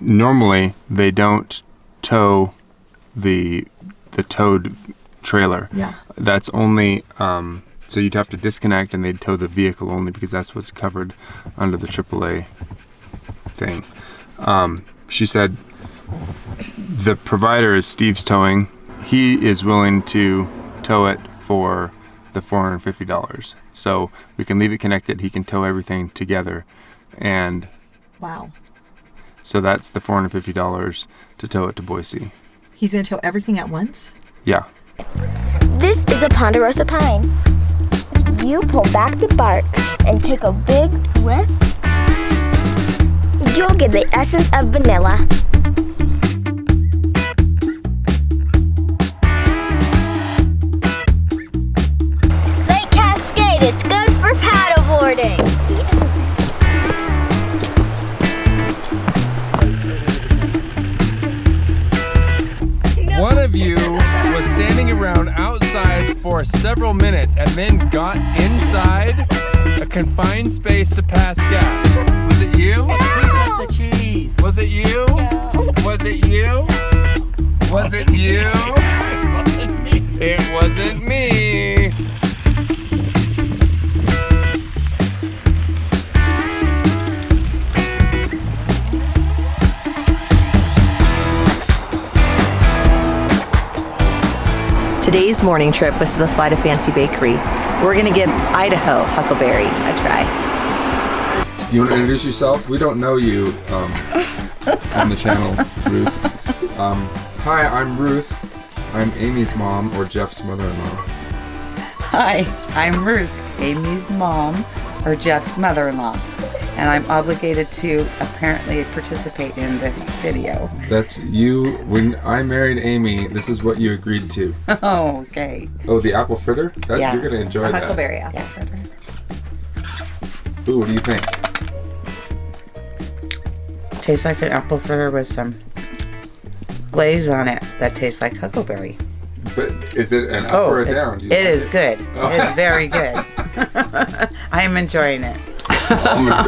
normally they don't tow the towed trailer. Yeah. That's only so you'd have to disconnect and they'd tow the vehicle only because that's what's covered under the AAA thing. She said the provider is Steve's Towing. He is willing to tow it for the $450. So we can leave it connected. He can tow everything together. And wow. So that's the $450 to tow it to Boise. He's going to tow everything at once? Yeah. This is a ponderosa pine. You pull back the bark and take a big whiff. You'll get the essence of vanilla. Lake Cascade, it's good for paddleboarding. One of you was standing around outside for several minutes and then got inside a confined space to pass gas. Was it you? The cheese. Was it you? Was it you? Was it you? It wasn't me. Today's morning trip was to the Flight of Fancy Bakery. We're going to give Idaho huckleberry a try. You want to introduce yourself? We don't know you on the channel, Ruth. Hi, I'm Ruth. I'm Amy's mom, or Jeff's mother-in-law. Hi, I'm Ruth, Amy's mom, or Jeff's mother-in-law. And I'm obligated to apparently participate in this video. That's you. When I married Amy, this is what you agreed to. Oh, okay. Oh, the apple fritter? Yeah. You're going to enjoy that. Huckleberry apple fritter. Ooh, what do you think? Tastes like an apple fritter with some glaze on it that tastes like huckleberry. But is it an up or a down? It is good. It is very good. I am enjoying it.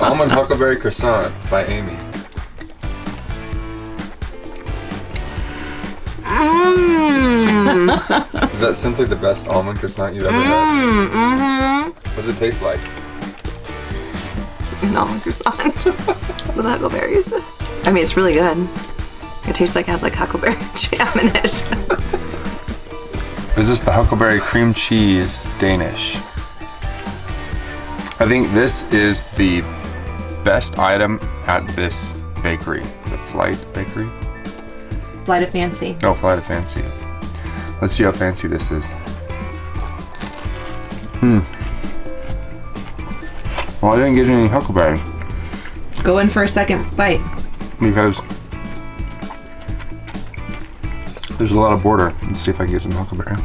Almond Huckleberry Croissant by Amy. Is that simply the best almond croissant you've ever had? Mm-hmm. What does it taste like? An almond croissant with huckleberries. I mean, it's really good. It tastes like it has like huckleberry jam in it. Is this the Huckleberry Cream Cheese Danish? I think this is the best item at this bakery. The Flight Bakery? Flight of Fancy. Oh, Flight of Fancy. Let's see how fancy this is. Well, I didn't get any huckleberry. Go in for a second bite. Because there's a lot of border. Let's see if I can get some huckleberry.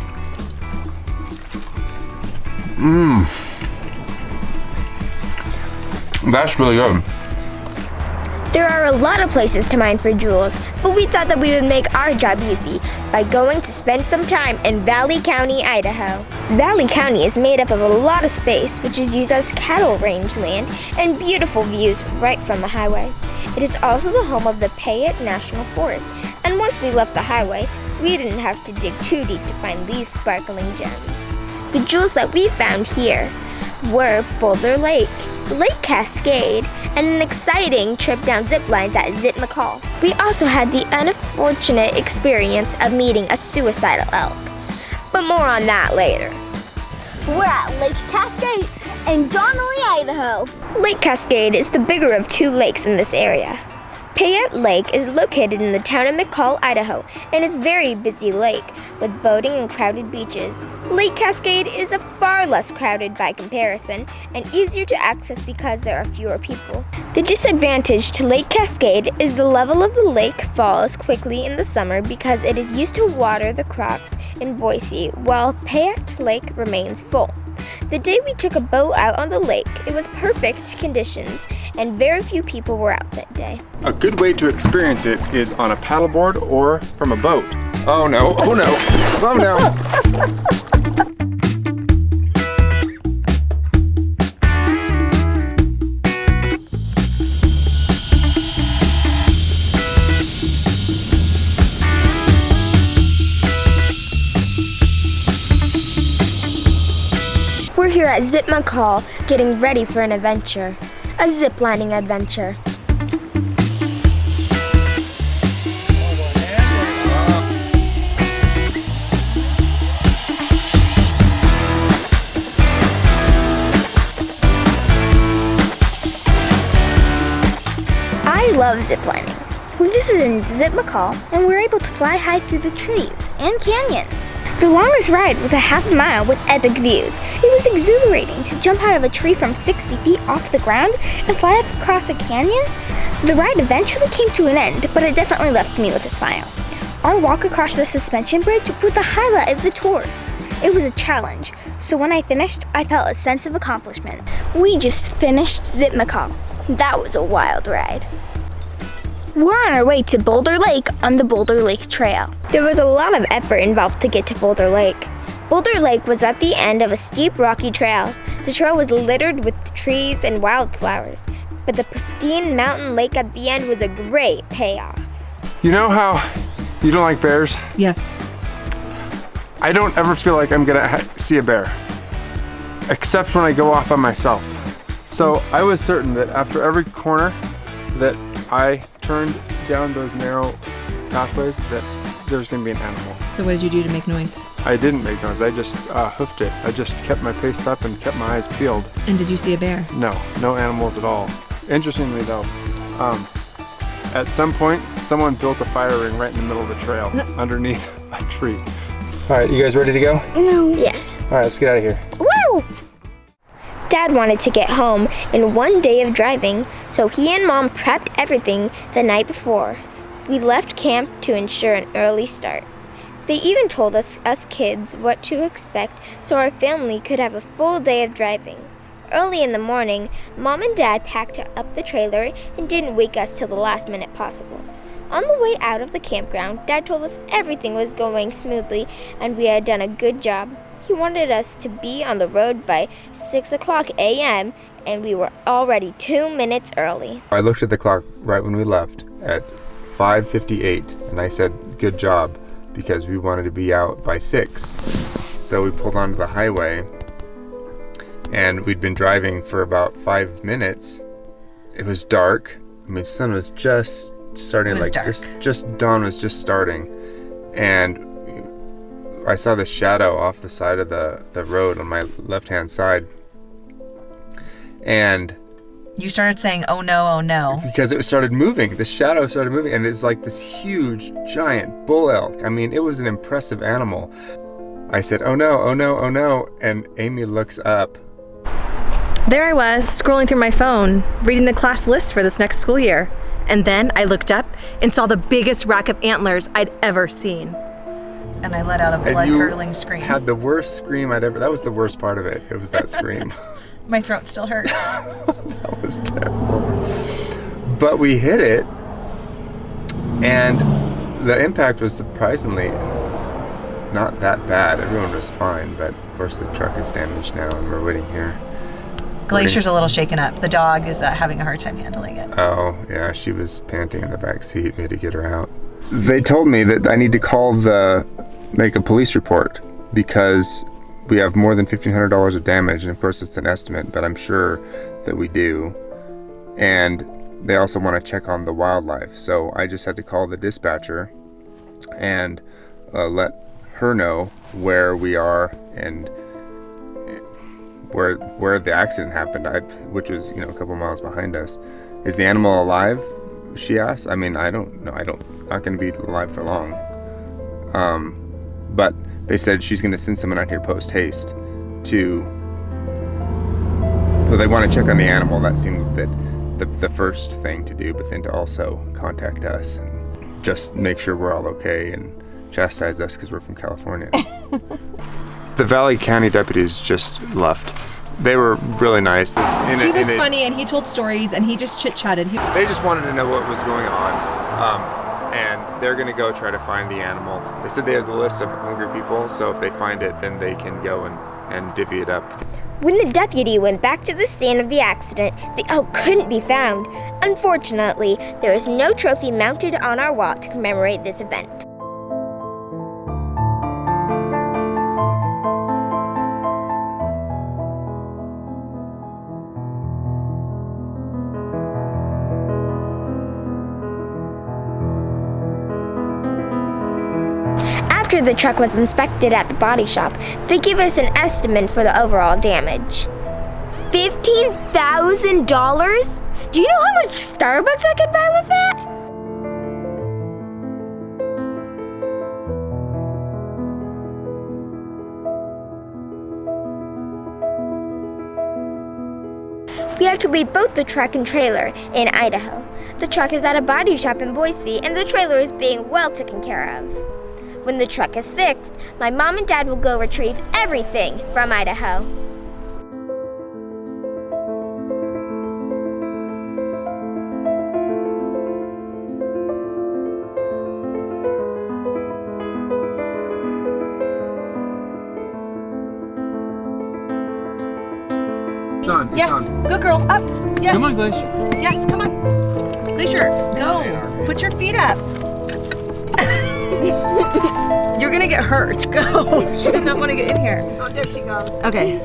That's really good. There are a lot of places to mine for jewels, but we thought that we would make our job easy by going to spend some time in Valley County, Idaho. Valley County is made up of a lot of space, which is used as cattle range land and beautiful views right from the highway. It is also the home of the Payette National Forest, and once we left the highway, we didn't have to dig too deep to find these sparkling gems. The jewels that we found here were Boulder Lake, Lake Cascade, and an exciting trip down zip lines at McCall. We also had the unfortunate experience of meeting a suicidal elk, but more on that later. We're at Lake Cascade in Donnelly, Idaho. Lake Cascade is the bigger of two lakes in this area. Payette Lake is located in the town of McCall, Idaho, and is a very busy lake with boating and crowded beaches. Lake Cascade is a far less crowded by comparison and easier to access because there are fewer people. The disadvantage to Lake Cascade is the level of the lake falls quickly in the summer because it is used to water the crops in Boise, while Payette Lake remains full. The day we took a boat out on the lake, it was perfect conditions, and very few people were out that day. A good way to experience it is on a paddleboard or from a boat. Oh no, oh no, oh no. at Zip McCall getting ready for an adventure. A ziplining adventure. I love ziplining. We visited Zip McCall and we were able to fly high through the trees and canyons. The longest ride was a half a mile with epic views. It was exhilarating to jump out of a tree from 60 feet off the ground and fly across a canyon. The ride eventually came to an end, but it definitely left me with a smile. Our walk across the suspension bridge was the highlight of the tour. It was a challenge, so when I finished, I felt a sense of accomplishment. We just finished Zip McCall. That was a wild ride. We're on our way to Boulder Lake on the Boulder Lake Trail. There was a lot of effort involved to get to Boulder Lake. Boulder Lake was at the end of a steep, rocky trail. The trail was littered with trees and wildflowers, but the pristine mountain lake at the end was a great payoff. You know how you don't like bears? Yes. I don't ever feel like I'm gonna see a bear, except when I go off by myself. So I was certain that after every corner that I turned down those narrow pathways that there was gonna be an animal. So what did you do to make noise? I didn't make noise, I just hoofed it. I just kept my face up and kept my eyes peeled. And did you see a bear? No animals at all. Interestingly though, at some point, someone built a fire ring right in the middle of the trail underneath a tree. All right, you guys ready to go? No. Yes. All right, let's get out of here. Woo! Dad wanted to get home in one day of driving, so he and Mom prepped everything the night before. We left camp to ensure an early start. They even told us kids what to expect so our family could have a full day of driving. Early in the morning, Mom and Dad packed up the trailer and didn't wake us till the last minute possible. On the way out of the campground, Dad told us everything was going smoothly and we had done a good job. He wanted us to be on the road by 6:00 a.m. and we were already 2 minutes early. I looked at the clock right when we left at 5:58 and I said, good job, because we wanted to be out by 6. So we pulled onto the highway and we'd been driving for about 5 minutes. It was dark. I mean, sun was just starting, like just dawn was just starting. And I saw the shadow off the side of the road on my left-hand side. And you started saying, oh no, oh no. Because it started moving. The shadow started moving. And it was like this huge, giant bull elk. I mean, it was an impressive animal. I said, oh no, oh no, oh no. And Amy looks up. There I was, scrolling through my phone, reading the class list for this next school year. And then I looked up and saw the biggest rack of antlers I'd ever seen. And I let out a blood-curdling scream. Had the worst scream I'd ever. That was the worst part of it. It was that scream. My throat still hurts. That was terrible. But we hit it, and the impact was surprisingly not that bad. Everyone was fine, but of course the truck is damaged now, and we're waiting here. Glacier's a little shaken up. The dog is having a hard time handling it. Oh, yeah, she was panting in the back seat. We had to get her out. They told me that I need to make a police report because we have more than $1,500 of damage, and of course it's an estimate, but I'm sure that we do. And they also want to check on the wildlife, so I just had to call the dispatcher and let her know where we are and where the accident happened, which was a couple miles behind us. Is the animal alive? She asked. I mean, I don't know. Not going to be alive for long. But they said she's going to send someone out here post haste to. Well, they want to check on the animal. That seemed the first thing to do, but then to also contact us and just make sure we're all okay and chastise us because we're from California. The Valley County deputies just left. They were really nice. He was funny and he told stories and he just chit-chatted. They just wanted to know what was going on. And they're going to go try to find the animal. They said they have a list of hungry people, so if they find it, then they can go and divvy it up. When the deputy went back to the scene of the accident, the elk couldn't be found. Unfortunately, there is no trophy mounted on our wall to commemorate this event. After the truck was inspected at the body shop, they gave us an estimate for the overall damage. $15,000? Do you know how much Starbucks I could buy with that? We had to leave both the truck and trailer in Idaho. The truck is at a body shop in Boise, and the trailer is being well taken care of. When the truck is fixed, my mom and dad will go retrieve everything from Idaho. It's on. It's Yes, on. good girl, up. Yes. Come on, Glacier. Yes, come on. Glacier, go. Put your feet up. You're gonna get hurt. Go. She does not want to get in here. Oh, there she goes. Okay.